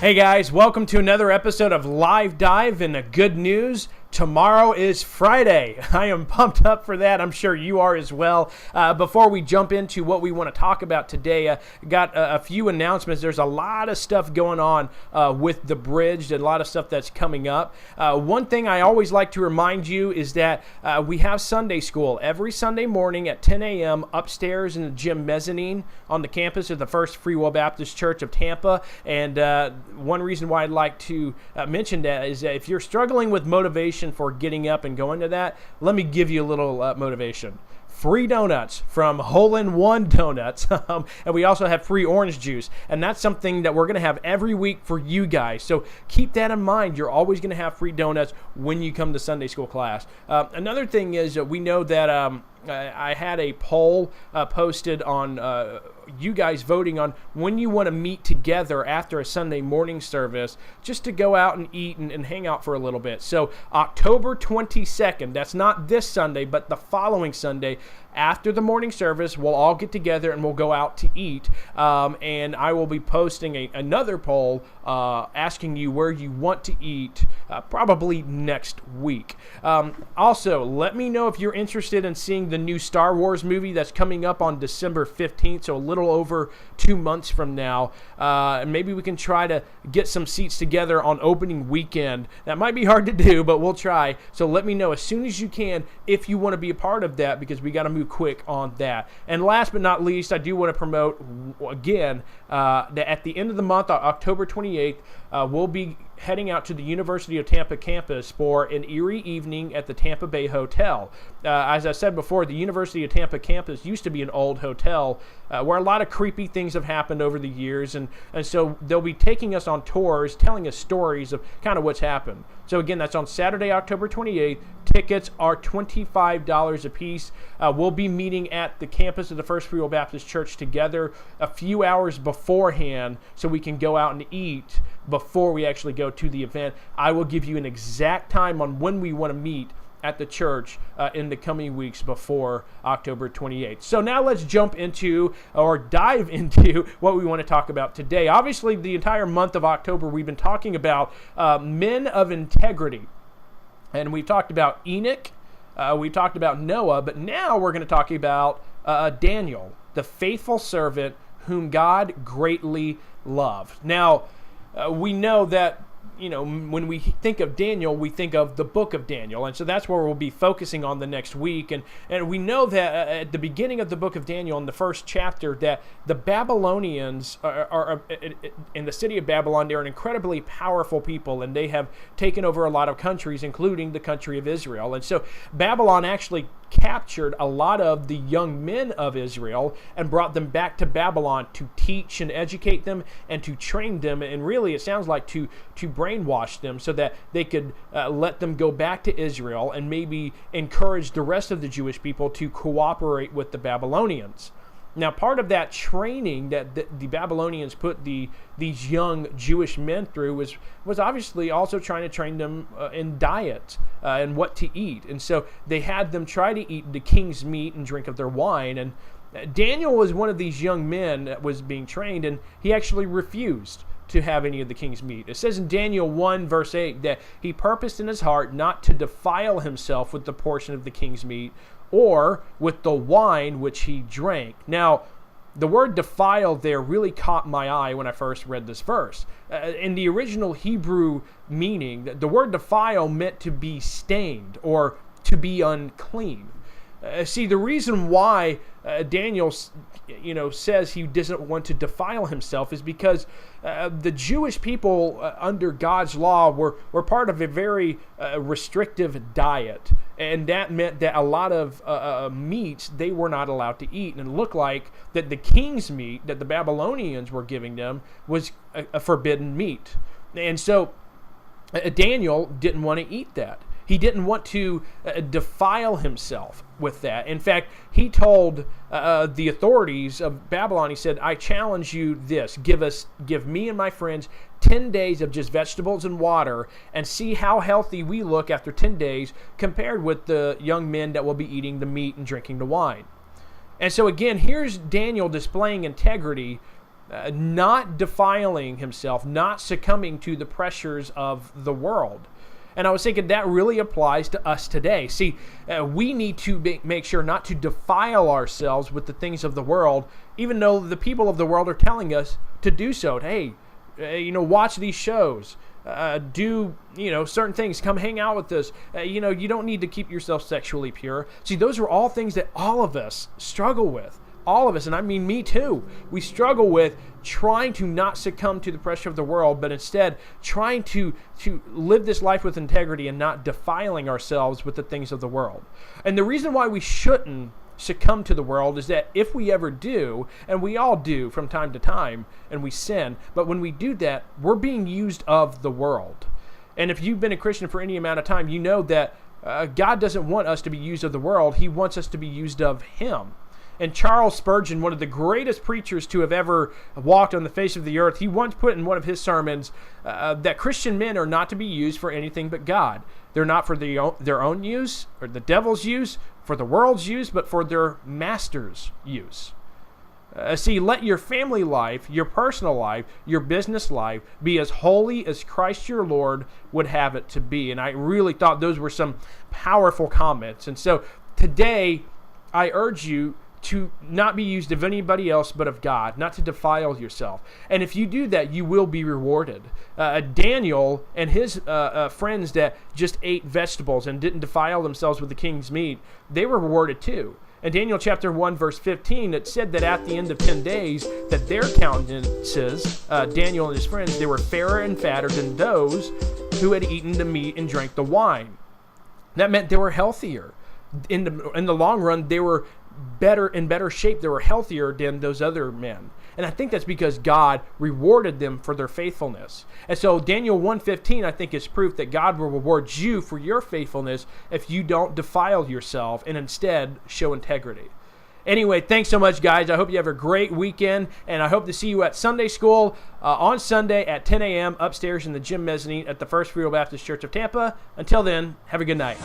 Hey guys, welcome to another episode of Live Dive, and the good news, tomorrow is Friday. I am pumped up for that. I'm sure you are as well. Before we jump into what we want to talk about today, got a few announcements. There's a lot of stuff going on with the bridge, and a lot of stuff that's coming up. One thing I always like to remind you is that we have Sunday school every Sunday morning at 10 a.m. upstairs in the gym mezzanine on the campus of the First Free Will Baptist Church of Tampa. And one reason why I'd like to mention that is that if you're struggling with motivation for getting up and going to that, let me give you a little motivation. Free donuts from Hole-in-One Donuts, and we also have free orange juice, and that's something that we're going to have every week for you guys, so keep that in mind. You're always going to have free donuts when you come to Sunday school class. Another thing is we know that I had a poll posted on you guys voting on when you want to meet together after a Sunday morning service just to go out and eat and hang out for a little bit. So October 22nd, that's not this Sunday, but the following Sunday, after the morning service, we'll all get together and we'll go out to eat. And I will be posting another poll asking you where you want to eat probably next week. Also, let me know if you're interested in seeing the new Star Wars movie that's coming up on December 15th, so a little over 2 months from now. And maybe we can try to get some seats together on opening weekend. That might be hard to do, but we'll try. So let me know as soon as you can if you want to be a part of that, because we got to move quick on that. And last but not least, I do want to promote again that at the end of the month, October 28th, we'll be heading out to the University of Tampa campus for an Erie evening at the Tampa Bay Hotel. As I said before, the University of Tampa campus used to be an old hotel where a lot of creepy things have happened over the years, and so they'll be taking us on tours, telling us stories of kind of what's happened. So again, that's on Saturday, October 28th. Tickets are $25 a piece. We'll be meeting at the campus of the First Free Will Baptist Church together a few hours beforehand so we can go out and eat before we actually go to the event. I will give you an exact time on when we want to meet at the church in the coming weeks before October 28th. So now let's jump into or dive into what we want to talk about today. Obviously, the entire month of October, we've been talking about men of integrity. And we talked about Enoch, we talked about Noah, but now we're going to talk about Daniel, the faithful servant whom God greatly loved. Now, we know that, you know, when we think of Daniel, we think of the book of Daniel. And so that's where we'll be focusing on the next week. And we know that at the beginning of the book of Daniel, in the first chapter, that the Babylonians are in the city of Babylon. They're an incredibly powerful people, and they have taken over a lot of countries, including the country of Israel. And so Babylon actually captured a lot of the young men of Israel and brought them back to Babylon to teach and educate them and to train them, and really it sounds like to brainwash them so that they could let them go back to Israel and maybe encourage the rest of the Jewish people to cooperate with the Babylonians. Now, part of that training that the Babylonians put these young Jewish men through was obviously also trying to train them in diet and what to eat. And so they had them try to eat the king's meat and drink of their wine. And Daniel was one of these young men that was being trained, and he actually refused to have any of the king's meat. It says in Daniel 1 verse 8 that he purposed in his heart not to defile himself with the portion of the king's meat or with the wine which he drank. Now, the word defile there really caught my eye when I first read this verse. In the original Hebrew meaning, the word defile meant to be stained or to be unclean. See, the reason why Daniel, says he doesn't want to defile himself is because the Jewish people under God's law were part of a very restrictive diet. And that meant that a lot of meats they were not allowed to eat. And it looked like that the king's meat that the Babylonians were giving them was a forbidden meat. And so Daniel didn't want to eat that. He didn't want to defile himself with that. In fact, he told the authorities of Babylon, he said, I challenge you this, give me and my friends 10 days of just vegetables and water and see how healthy we look after 10 days compared with the young men that will be eating the meat and drinking the wine. And so again, here's Daniel displaying integrity not defiling himself, not succumbing to the pressures of the world. And I was thinking that really applies to us today. See, we need to make sure not to defile ourselves with the things of the world, even though the people of the world are telling us to do so. Hey, watch these shows. Do certain things. Come hang out with us. You don't need to keep yourself sexually pure. See, those are all things that all of us struggle with. All of us, and I mean me too. We struggle with trying to not succumb to the pressure of the world, but instead trying to live this life with integrity and not defiling ourselves with the things of the world. And the reason why we shouldn't succumb to the world is that if we ever do, and we all do from time to time, and we sin, but when we do that, we're being used of the world. And if you've been a Christian for any amount of time, you know that God doesn't want us to be used of the world. He wants us to be used of Him. And Charles Spurgeon, one of the greatest preachers to have ever walked on the face of the earth, he once put in one of his sermons that Christian men are not to be used for anything but God. They're not for their own use or the devil's use, for the world's use, but for their master's use. See, let your family life, your personal life, your business life be as holy as Christ your Lord would have it to be. And I really thought those were some powerful comments. And so today, I urge you to not be used of anybody else but of God, not to defile yourself. And if you do that, you will be rewarded. Daniel and his friends that just ate vegetables and didn't defile themselves with the king's meat, they were rewarded too. In Daniel chapter 1, verse 15, it said that at the end of 10 days, that their countenances, Daniel and his friends, they were fairer and fatter than those who had eaten the meat and drank the wine. That meant they were healthier. In the long run, they were in better shape. They were healthier than those other men. And I think that's because God rewarded them for their faithfulness. And so Daniel 1:15, I think, is proof that God will reward you for your faithfulness if you don't defile yourself and instead show integrity. Anyway, thanks so much, guys. I hope you have a great weekend, and I hope to see you at Sunday school on Sunday at 10 a.m. upstairs in the gym mezzanine at the First Free Will Baptist Church of Tampa. Until then, have a good night.